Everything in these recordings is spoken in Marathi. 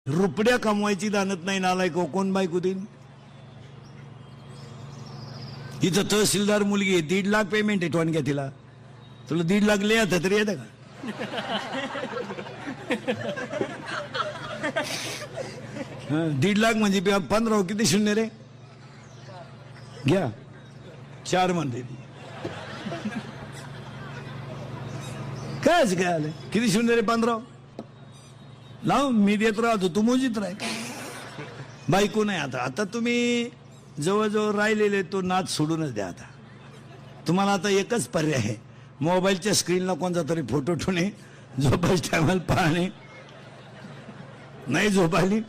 रुपड्या कमवायची दानत नाही नालायक कोण बायको देईन. इथं तहसीलदार मुलगी आहे 1.5 लाख पेमेंट आहे टोन घ्या तिला. तुला 1.5 लाख लिहायचं तरी येतं का. हाँ, 1.5 लाख म्हणजे 15 किती शून्य रे घ्या 4 म्हणते ती कायच काय आलं किती शून्य रे 15 लाव मी देत राहतो तू मोजीत राह. बायको नाही आता आता तुम्ही जवळजवळ राहिलेले तो नाच सोडूनच द्या. आता तुम्हाला आता एकच पर्याय आहे मोबाईलच्या स्क्रीनला कोणता तरी फोटो ठेवणे झोपायच्या टायमाला पाहणे. नाही झोपायली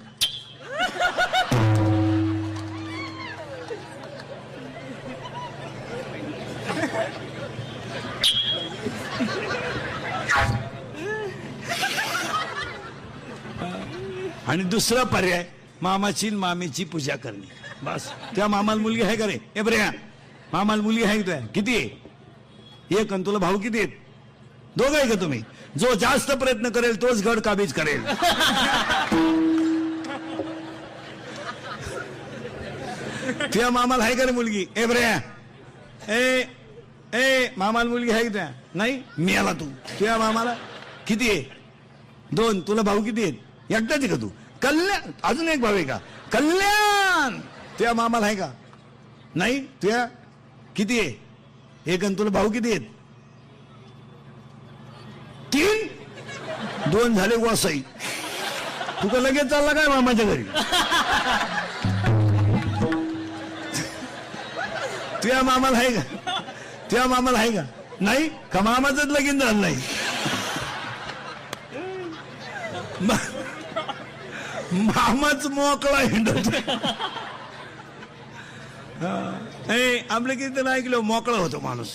आणि दुसरा पर्याय मामाची मामीची पूजा करणे. बस त्या मामाला मुलगी आहे का रे ए बरे मामाला मुलगी आहे तुझ्या किती आहे एक आणि तुला भाऊ किती आहेत दोघं आहे का तुम्ही. जो जास्त प्रयत्न करेल तोच गड काबीज करेल. तुझ्या मामाला आहे का रे मुलगी ए बरे ए ए मामाला मुलगी आहे तुझ्या नाही मी आला तू तुझ्या मामाला किती आहे 2 तुला भाऊ किती आहेत एकटाच आहे का तू. कल्याण अजून एक भाऊ आहे का कल्याण तुझ्या मामाला आहे का नाही तुझ्या किती आहे एक आणि तुला भाऊ किती आहेत 3 2 झाले वासाई. तू का लगेच चालला काय मामाच्या घरी. तुझ्या मामाला आहे का तुझ्या मामाला आहे का नाही का मामाचंच लगीन झालं नाही. मामाच मोकळा हिंडत आपलं कीर्तन ऐकलं मोकळा होतो माणूस.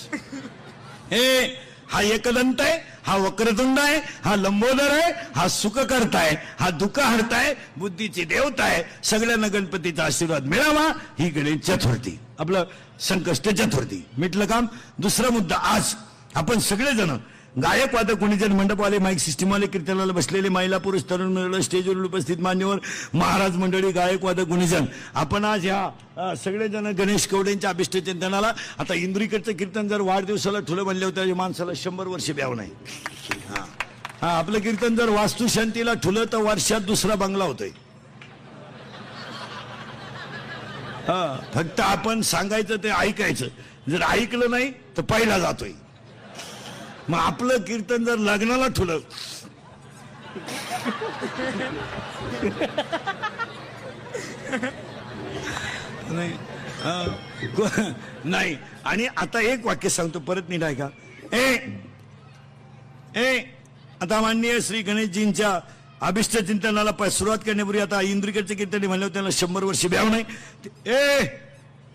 हा एकदंत आहे हा वक्रतुंड आहे हा लंबोदर आहे हा सुख करताय हा दुःख हरताय बुद्धीची देवता आहे. सगळ्यांना गणपतीचा आशीर्वाद मिळावा ही गणेश चतुर्थी आपलं संकष्ट चतुर्थी मिटलं काम. दुसरा मुद्दा आज आपण सगळेजण गायक वादक गुणीजन मंडपवाले माईक सिस्टीमवाले कीर्तनाला बसलेले महिला पुरुष तरुण मंडळ स्टेजवर उपस्थित मान्यवर महाराज मंडळी गायक वादक गुणीजन आपण आज ह्या सगळेजण गणेश कवडेंच्या अभिष्टचिंतनाला आता इंद्रिकडचं कीर्तन जर वाढदिवसाला ठुलं म्हणलं होतं माणसाला 100 वर्ष ब्याव नाही. हा आपलं कीर्तन जर वास्तुशांतीला ठुलं तर वर्षात दुसरा बंगला होतोय. हा फक्त आपण सांगायचं ते ऐकायचं जर ऐकलं नाही तर पहिला जातोय. मग आपलं कीर्तन जर लग्नाला ठुलं नाही. आणि आता एक वाक्य सांगतो परत नीट ऐका. आता माननीय श्री गणेशजींच्या अभिष्ट चिंतनाला सुरुवात करण्यापूर्वी आता इंद्रिकडचे कीर्तन म्हणलं त्यांना 100 वर्ष ब्याव नाही.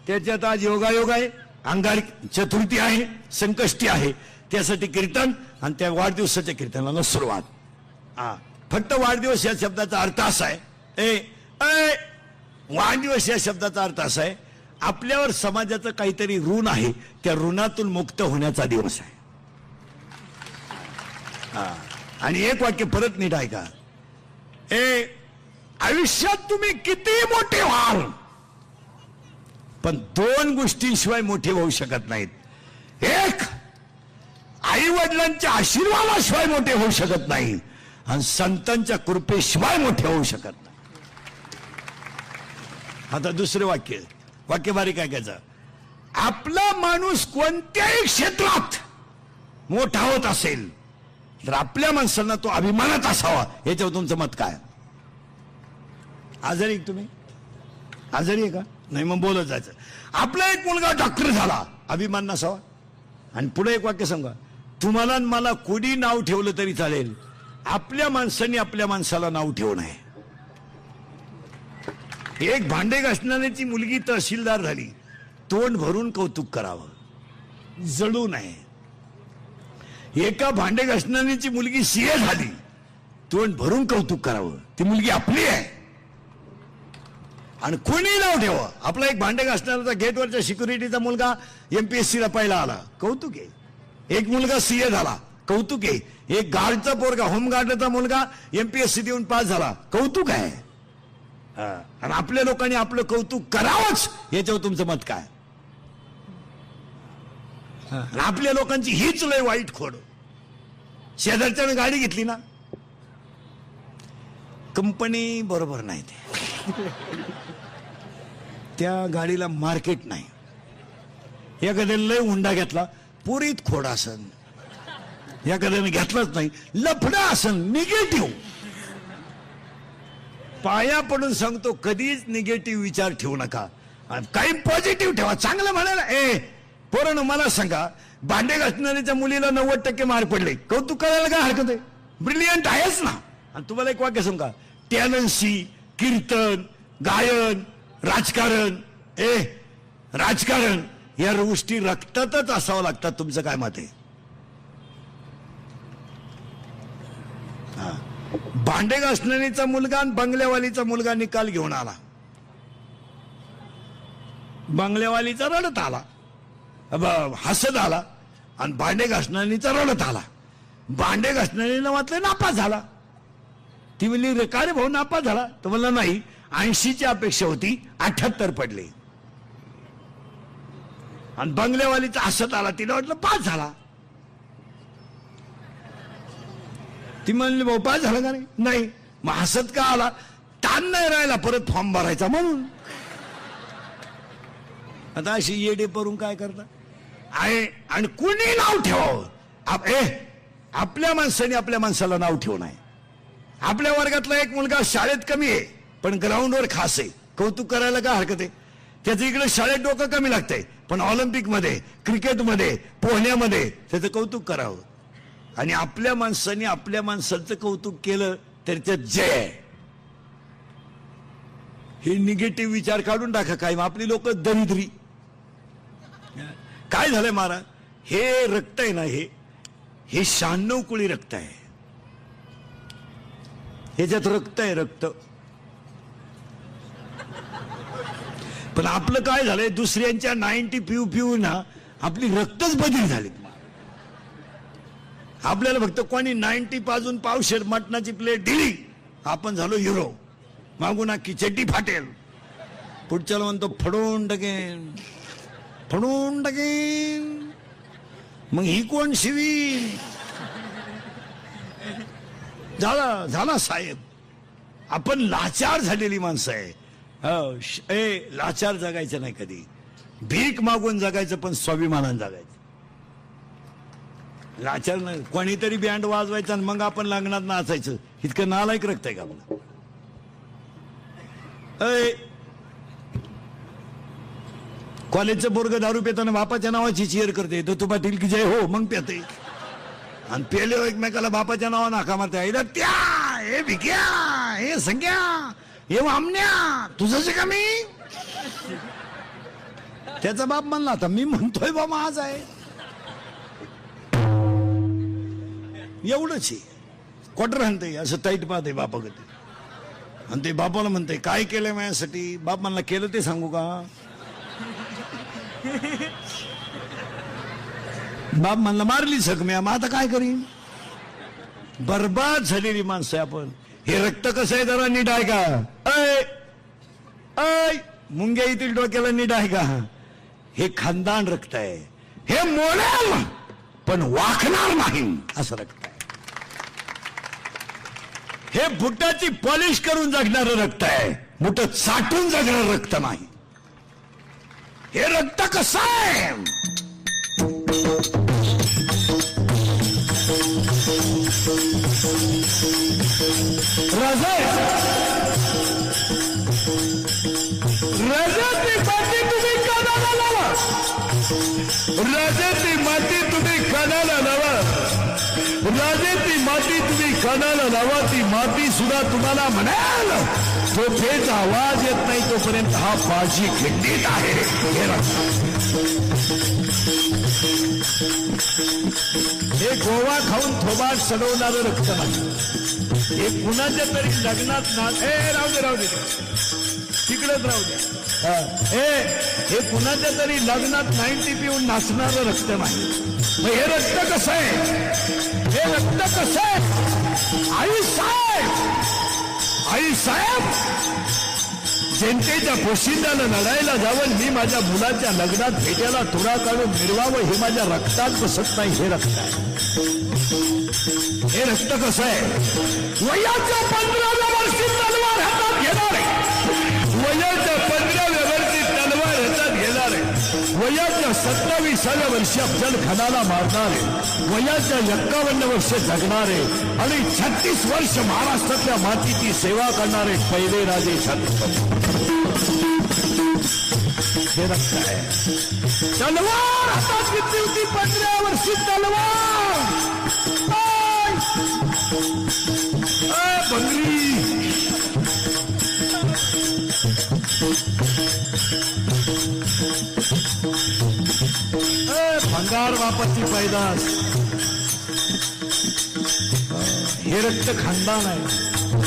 त्याच्यात आज योगायोग आहे अंगारकी चतुर्थी आहे संकष्टी आहे त्यासाठी कीर्तन आणि त्या वाढदिवसाच्या कीर्तनाला सुरुवात. फक्त वाढदिवस या शब्दाचा अर्थ असा आहे वाढदिवस या शब्दाचा अर्थ असा आहे आपल्यावर समाजाचं काहीतरी ऋण आहे त्या ऋणातून मुक्त होण्याचा दिवस आहे. आणि एक वाक्य परत नीट ऐका. आयुष्यात तुम्ही किती मोठे व्हाल पण 2 गोष्टींशिवाय मोठे होऊ शकत नाहीत. एक आई वडिलांच्या आशीर्वादाशिवाय मोठे होऊ शकत नाही आणि संतांच्या कृपेशिवाय मोठे होऊ शकत नाही. आता दुसरे वाक्य बारीक ऐकायचं. आपला माणूस कोणत्याही क्षेत्रात मोठा होत असेल तर आपल्या माणसांना तो अभिमानात असावा. याच्यावर तुमचं मत काय. आजारी आहे तुम्ही आजारी आहे का नाही मग बोलत जायचं. आपला एक मुलगा डॉक्टर झाला अभिमान नसावा. आणि पुढे एक वाक्य सांगा तुम्हाला मला कोणी नाव ठेवलं तरी चालेल आपल्या माणसाने आपल्या माणसाला नाव ठेवू नये. एक भांडे घासणाऱ्याची मुलगी तहसीलदार झाली तोंड भरून कौतुक करावं जळू नये. एका भांडे घासणाऱ्याची मुलगी सीए झाली तोंड भरून कौतुक करावं ती मुलगी आपली आहे. आणि कोणी नाव ठेवा आपला एक भांडे घासणाऱ्याचा गेटवरच्या सिक्युरिटीचा मुलगा MPSC ला पहिला आला कौतुक आहे. एक मुलगा सीए झाला कौतुक आहे. एक गार्डचा पोरगा, होमगार्डचा मुलगा MPSC देऊन पास झाला, कौतुक आहे. आणि आपल्या लोकांनी आपलं कौतुक करावंच याच्यावर तुमचं मत काय? आणि आपल्या लोकांची हीच लय वाईट खोड. शेजारच्याने गाडी घेतली ना, कंपनी बरोबर नाही, त्या गाडीला मार्केट नाही. एखाद्याने लय हुंडा घेतला, पुरीत खोड असन. एखाद्याने घेतलाच नाही, लफडा असन, निगेटिव्ह. पाया पडून सांगतो, कधीच निगेटिव्ह विचार ठेवू नका, काही पॉझिटिव्ह ठेवा. चांगलं म्हणायला पोरांनो मला सांगा, भांडे घासणाऱ्याच्या मुलीला 90% मार्क पडले, कौतुक करायला काय हरकत आहे? ब्रिलियंट आहेच ना. आणि तुम्हाला एक वाक्य सांगा, टॅलन्सी, कीर्तन, गायन, राजकारण, राजकारण या गोष्टी रक्तातच असावं लागतात. तुमचं काय मत आहे? भांडे घासणारीचा मुलगा आणि बंगल्यावालीचा मुलगा निकाल घेऊन आला. बंगल्यावालीचा रडत आला, हसत आला, आणि भांडे घासणारीचा रडत आला. भांडे घासणारीनं म्हटलं नापास झाला. ती म्हणली का रे भाऊ नापास झाला? तर म्हणलं नाही, 80ची अपेक्षा होती, 78 पडले. आणि बंगल्यावालीचा हसत आला, तिला वाटलं पास झाला. ती म्हणली भाऊ पास झाला का? नाही. मग हसत का आला? ताण नाही राहिला परत फॉर्म भरायचा म्हणून. आता अशी येडे परून काय करता आहे? आणि कुणी नाव ठेवावं? आपल्या माणसाने आपल्या माणसाला नाव ठेवू नये. आपल्या वर्गातला एक मुलगा शाळेत कमी आहे पण ग्राउंडवर खास आहे, कौतुक करायला काय हरकत आहे? त्याचं इकडे शाळेत डोकं कमी लागतंय पण ऑलिम्पिकमध्ये, क्रिकेटमध्ये, पोहण्यामध्ये त्याचं कौतुक करावं. आणि आपल्या माणसाने आपल्या माणसाचं कौतुक केलं तर त्यात जय आहे. हे निगेटिव्ह विचार काढून टाका. काय आपली लोक दरिद्री. काय झालंय महाराज, हे रक्त आहे ना, हे 96 कुळी रक्त आहे. ह्याच्यात रक्त आहे, रक्त. पण आपलं काय झालंय, दुसऱ्यांच्या 90 पिऊ पिऊ ना आपली रक्तच बदली झाली. आपल्याला फक्त कोणी 90 पाजून पावशेर मटणाची प्लेट दिली, आपण झालो हिरो. मागून की चड्डी फाटेल, पुढच्याला म्हणतो फडून टाकेन, फडून टाकेन. मग ही कोण शिवी? झाला झाला साहेब. आपण लाचार झालेली माणसं आहे. लाचार जगायचं नाही कधी. भीक मागून जगायचं पण स्वाभिमानानं जगायचं. लाचार नाही. कोणीतरी बँड वाजवायचा आणि मग आपण लग्नात नाचायचं. इतकं नालायक रक्त आहे का आपलं? कॉलेजचं पोरग दारू पिताना बापाच्या नावाची चीयर करते, तो पाटील की जय हो मग पेते. आणि पेले एकमेकाला बापाच्या नावानं हाका मारते. त्या हे भिक्या, हे संख्या, हे वामण्या, तुझं कमी. त्याचा बाप म्हणला आता मी म्हणतोय बा माझ आहे. एवढंच आहे. क्वार्टर आणते असं टाईट पाहते बापाकडे. आणि ते बापाला म्हणते काय केलंय माझ्यासाठी? बाप म्हणला केलं ते सांगू का? बाप म्हणला मारली जखम्या, मग आता काय करीन? बर्बाद झालेली माणसं आहे आपण. हे रक्त कसं आहे जरा नीट आहे का? मुंग्या येथील डोक्याला नीट आहे का? हे खानदान रक्त आहे. हे मोडेल पण वाकणार नाही असं रक्त आहे. हे बुटाची पॉलिश करून जगणारं रक्त आहे, बुट साठून जगणारं रक्त नाही. हे रक्त कसं आहे? रजेची माती तुम्ही कानाला लावा. रजेची माती तुम्ही कानाला लावा. राजेची माती तुम्ही कानाला लावा. ती माती सुद्धा तुम्हाला म्हणाल तोफेचा आवाज येत नाही तोपर्यंत हा बाजी खिंडीत आहे. हे गोवा खाऊन थोबाड सडवणारं रक्त नाही. हे कुणाच्या तरी लग्नात राहू दे तिकडेच राहू द्या. हे कुणाच्या तरी लग्नात 90 पिऊन नाचणारं रक्त नाही. मग हे रक्त कसं आहे? हे रक्त कसं आहे? आई साहेब जनतेच्या पोशिंद्याला लढायला जावं, मी माझ्या मुलाच्या लग्नात भेटायला तुरा काढून मिरवावं, हे माझ्या रक्तात बसत नाही. हे रक्त आहे. हे रक्त कसं आहे? वयाच्या 15व्या वर्षी तलवार हातात घेणारे, वयाच्या 15व्या वर्षी तलवार हातात घेणारे, वयाच्या 27व्या वर्षी अफजलखानाला मारणारे, वयाच्या 51 वर्ष जगणारे आणि 36 वर्ष महाराष्ट्रातल्या मातीची सेवा करणारे पहिले राजे छत्रपती. हे रक्त आहे. तलवार हातात घेतली होती 15व्या वर्षी तलवार. बंगरी भंगार वापसची पैदास. हे रक्त खानदान आहे.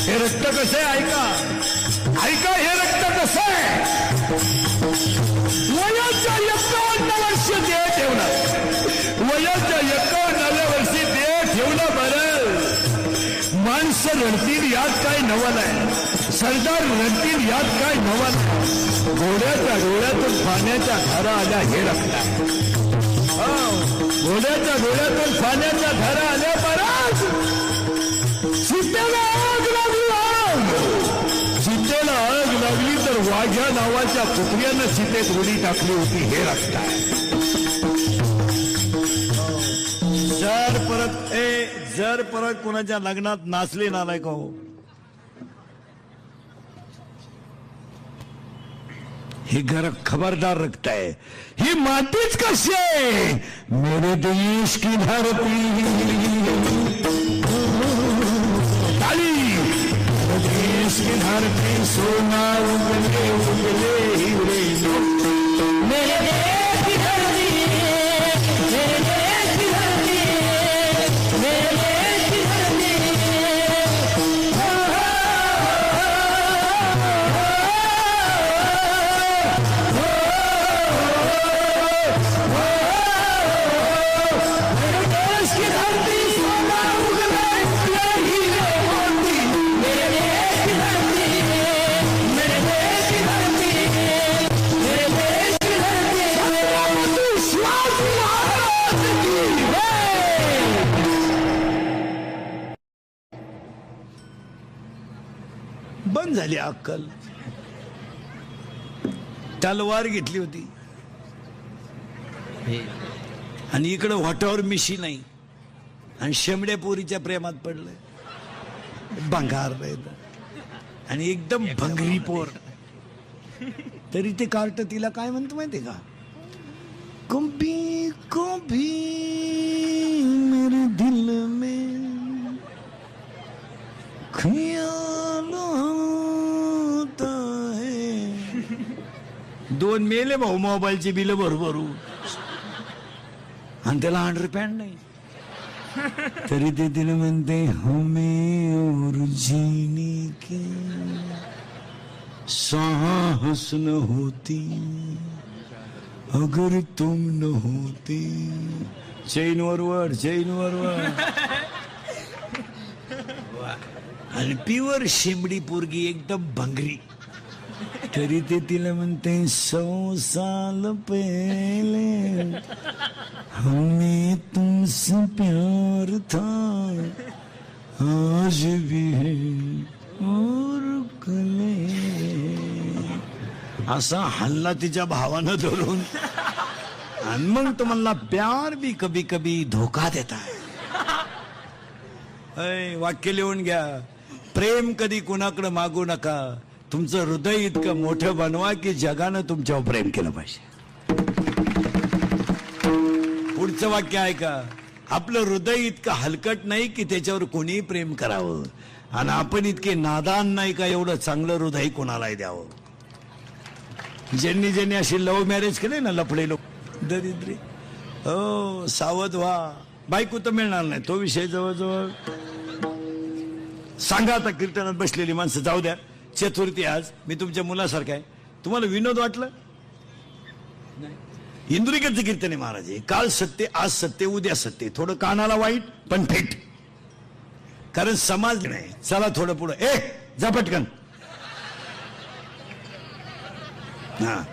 हे रक्त कसं आहे? ऐका हे रक्त कसं आहे? वयाच्या 51 वर्ष देह ठेवलं, वयाच्या 51व्या वर्षी देह ठेवलं. बरं, माणसं रडतील यात काय नवल आहे? सरदार रडतील यात काय नवल आहे? घोड्याच्या डोळ्यातून पाण्याच्या धारा आल्या. हे रक्त आहे. घोड्याच्या डोळ्यातून पाण्याच्या धारा आल्या. बराच सीतेला आग लागली. सीतेला आग लागली तर वाघ्या नावाच्या कुत्र्यानं सीतेत उडी टाकली होती. हे रक्त आहे. जर परत कोणाच्या लग्नात नाचले नालाय का हो, हे घर खबरदार रक्त आहे. ही मातीच कशी आहे? मेरे देश की धरती काली, देश की धरती सोना उगले उगले हीरे. मेरे देश की धरती, मेरे देश की धरती, मेरे देश की धरती. बंद झाली अक्कल. तलवार घेतली होती आणि इकडं वाटावर मिशी नाही आणि शेमड्या पोरीच्या प्रेमात पडलंय. भंगार आणि एकदम भंगरी पोर. तरी ते कार्ट तिला काय म्हणतो माहितीये का? कभी कभी मेरे दिल में ख्याल आता है. 2 मेले भाऊ मोबाईलची बिल भरू आणि त्याला अंडरपॅन्ट नाही. तरी ते तिला म्हणते हमें और जीने के साहस न होती अगर तुम न होती. चैन वरवर आणि प्युअर शेंबडी पोरगी एकदम भंगरी. तरी ते तिला म्हणते 100 साल पहले हमें तुमसे प्यार था आज भी है और कल है. असा हल्ला तिच्या भावानं धरून आणि मग तो म्हणला प्यार भी कभी कभी धोका देता है. वाक्य लिहून घ्या. प्रेम कधी कुणाकडे मागू नका. तुमचं हृदय इतकं मोठं बनवा की जगानं तुमच्यावर प्रेम केलं पाहिजे. पुढचं वाक्य ऐका. आपलं हृदय इतकं हलकट नाही की त्याच्यावर कोणीही प्रेम करावं आणि आपण इतके नादान नाही का एवढं चांगलं हृदय कोणालाही द्यावं. ज्यांनी अशी लव्ह मॅरेज केले ना लफडे लोक दरिद्री, हो सावध व्हा. बायको तर मिळणार नाही तो विषय जवळजवळ सांगा आता कीर्तनात बसलेली माणसं जाऊ द्या, चतुर्थी आज, मी तुमच्या मुलासारखा आहे. तुम्हाला विनोद वाटलं? इंदुरीकरचं कीर्तन आहे महाराज. काल सत्य, आज सत्य, उद्या सत्य. थोडं कानाला वाईट पण फेट, कारण समाज नाही. चला थोडं पुढं, जा पटकन. हा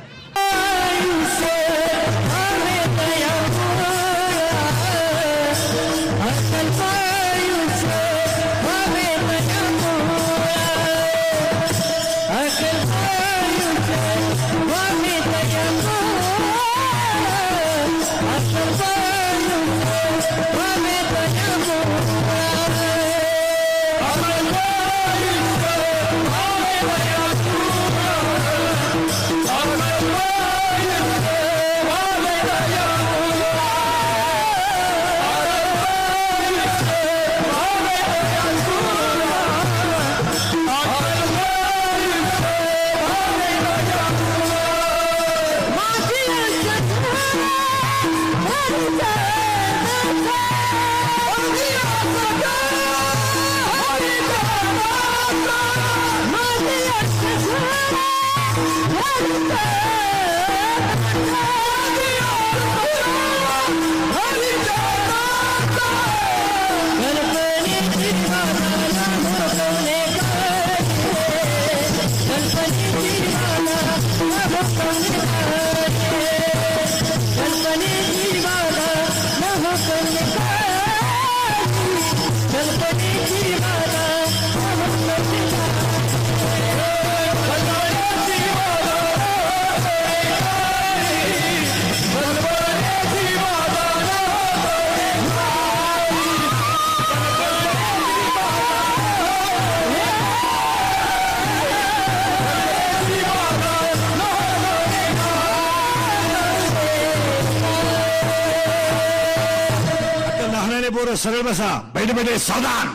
पोरं सरळ बसा, बैठे बैठे सावधान.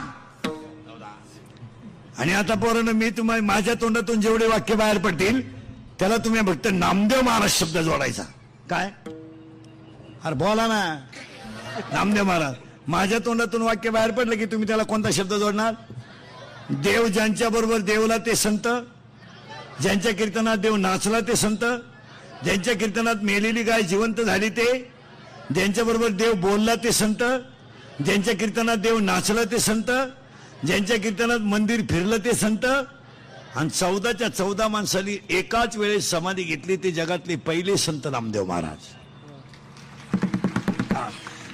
आणि आता पोरांनो, मी तुम्हाला माझ्या तोंडातून जेवढे वाक्य बाहेर पडतील त्याला तुम्ही फक्त नामदेव महाराज शब्द जोडायचा. काय? अरे बोला ना, नामदेव महाराज. माझ्या तोंडातून वाक्य बाहेर पडलं की तुम्ही त्याला कोणता शब्द जोडणार? देव ज्यांच्या बरोबर देवला ते संत, ज्यांच्या कीर्तनात देव नाचला ते संत, ज्यांच्या कीर्तनात मेलेली गाय जिवंत झाली ते, ज्यांच्या बरोबर देव बोलला ते संत, ज्यांच्या कीर्तनात देव नाचला ते संत, ज्यांच्या कीर्तनात मंदिर फिरलं ते संत. आणि 14च्या 14 माणसांनी एकाच वेळेस समाधी घेतली ते जगातले पहिले संत नामदेव महाराज.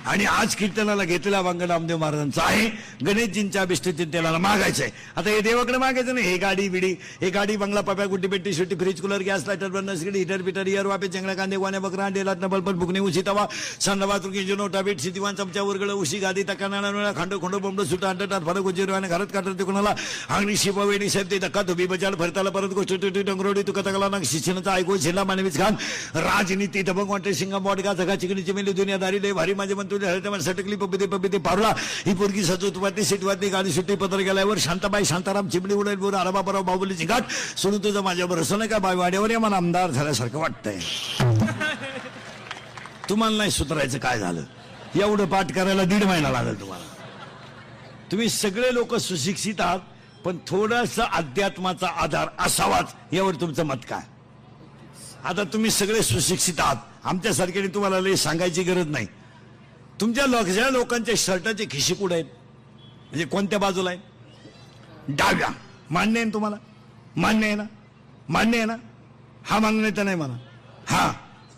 आणि आज कीर्तनाला घेतलेला वांग नामदेव महाराजांचा आहे. गणेशजींच्या अभिष्टचिंतेला मागायचंय. आता हे देवाकडे मागायचं नाही. हे गाडी बिडी, हे गाडी, बंगला, पप्या, गुड्डी, पेट्टी, शेट्टी, फ्रीज, कूलर, गॅस, लायटर, बनसगडी, हिटर, पिटर, इयर, वापे, चंगळा, कांदे, वाण्या, बकरा, अंडे, लाटणं, बलपण, फुकणे, उशी, तवा, संडा, बाथरूम, इंजिन, ओटा, बीट, सिदिवान, चमचा, उरगळ, उशी, गादी, तका, नाणा, खांड, खोंड, बोंबड, सुटा, अंडटात, फरक, उजिरवाने, घरात काढत ते कोणाला अंगणी, शिपा, वेणी, साहेब, ते धक्का, धुबी, बजाल, भरताला, परत गोष्ट, टंगरोडी, तुका, तकला, नाग, शिक्षणाचा ऐकू, झेंडा, मानवीच खान, राजनीती, दबंग, वाटे, सिंगा, बॉडगा, जगा, चिकणी, चिमेली, दुनियादारी, लय भारी, माझे मंत्री, हळत्यामध्ये सटकली, पबिते पारुला, ही पोरगी सजवतवाती, सीटवाती, गाडी सुट्टी, पत्र गेल्यावर शांताबाई, शांताराम, चिमणी उडेल, बोर, आराबाबराव, बाहुबलीची घाट, सोडून तुझं माझ्यावर असं नाही का बाय वाड्यावर मला आमदार झाल्यासारखं वाटतंय. तुम्हाला नाही सुधारायचं. काय झालं? एवढं पाठ करायला 1.5 महिना लागेल तुम्हाला. तुम्ही सगळे लोक सुशिक्षित आहात, पण थोडासा अध्यात्माचा आधार असावाच, यावर तुमचं मत काय? आता तुम्ही सगळे सुशिक्षित आहात, आमच्यासारख्याने तुम्हाला लय सांगायची गरज नाही. तुमच्या लोकांच्या शर्टाचे खिशी कुठे आहेत? म्हणजे कोणत्या बाजूला आहे? डाव्या. मान्य आहे तुम्हाला? मान्य आहे ना? मान्य आहे ना? हा मान्य तर नाही म्हणा. हा,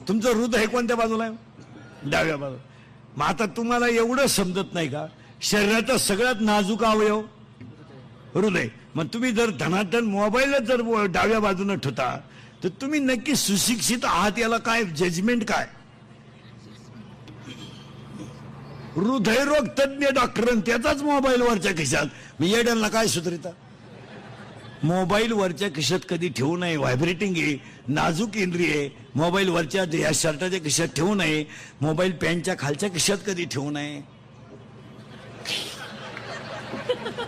तुमचं हृदय कोणत्या बाजूला आहे? डाव्या बाजूला. मग आता तुम्हाला एवढं समजत नाही का? शरीराचा सगळ्यात नाजूक अवयव हृदय. मग तुम्ही जर धनाधन मोबाईलला जर डाव्या बाजूने ठेवता तर तुम्ही नक्की सुशिक्षित आहात याला काय जजमेंट काय? हृदयरोग तज्ञ डॉक्टर त्याचाच मोबाईल वरच्या खिशात. मी येड्यांना काय सुधरिता? मोबाईल वरच्या खिशात कधी ठेवू नये. व्हायब्रेटिंग आहे, नाजूक इंद्रिय. मोबाईल वरच्या या शर्टाच्या खिशात ठेवू नये. मोबाईल पॅन्टच्या खालच्या खिशात कधी ठेवू नये.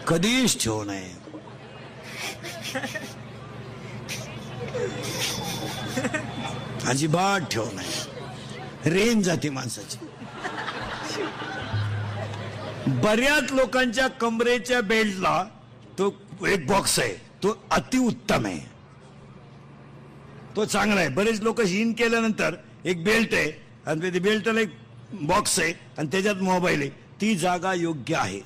कधीच ठेवू नये. अजिबात ठेवू नये. रेंज जाते माणसाची. बऱ्याच लोकांच्या कमरेच्या बेल्टला तो एक बॉक्स आहे, तो अतिउत्तम आहे, तो चांगला आहे. बरेच लोक इन केल्यानंतर एक बेल्ट आहे आणि त्या बेल्टला एक बॉक्स आहे आणि त्याच्यात मोबाईल आहे, ती जागा योग्य आहे.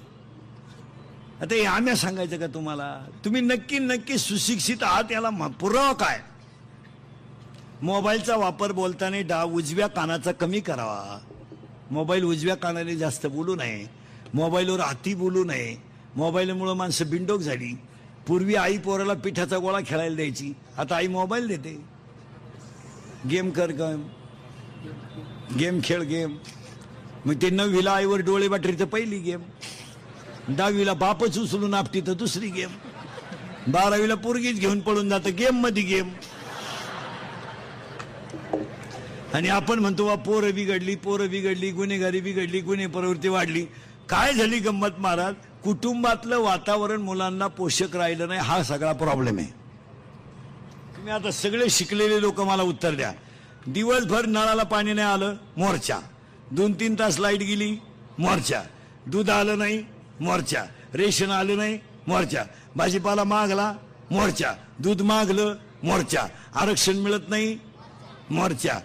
आता हे आम्ही सांगायचं का तुम्हाला? तुम्ही नक्की सुशिक्षित आहात याला पुरावा काय? मोबाईलचा वापर बोलताना उजव्या कानाचा कमी करावा. मोबाईल उजव्या कानाने जास्त बोलू नये, मोबाईलवर अति बोलू नये. मोबाईलमुळे माणसं बिंडोक झाली. पूर्वी आई पोराला पिठाचा गोळा खेळायला द्यायची, आता आई मोबाईल देते. गेम कर, गेम खेळ, गेम. मग ते 9वीला आईवर डोळे बाटरी तर पहिली गेम, 10वीला बापच उचलून आपटी तर दुसरी गेम, 12वीला पोरगीच घेऊन पळून जातं गेम मध्ये गेम. आणि आपण म्हणतो वा पोरं बिघडली, गुन्हेगारी बिघडली, गुन्हे प्रवृत्ती वाढली. काय झाली गंमत महाराज? कुटुंबातलं वातावरण मुलांना पोषक राहिलं नाही, हा सगळा प्रॉब्लेम आहे. तुम्ही आता सगळे शिकलेले लोक मला उत्तर द्या. दिवसभर नळाला पाणी नाही आलं, मोर्चा. 2-3 तास लाईट गेली, मोर्चा. दूध आलं नाही, मोर्चा. रेशन आलं नाही, मोर्चा. भाजीपाला मागला, मोर्चा. दूध मागलं, मोर्चा. आरक्षण मिळत नाही, मोर्चा.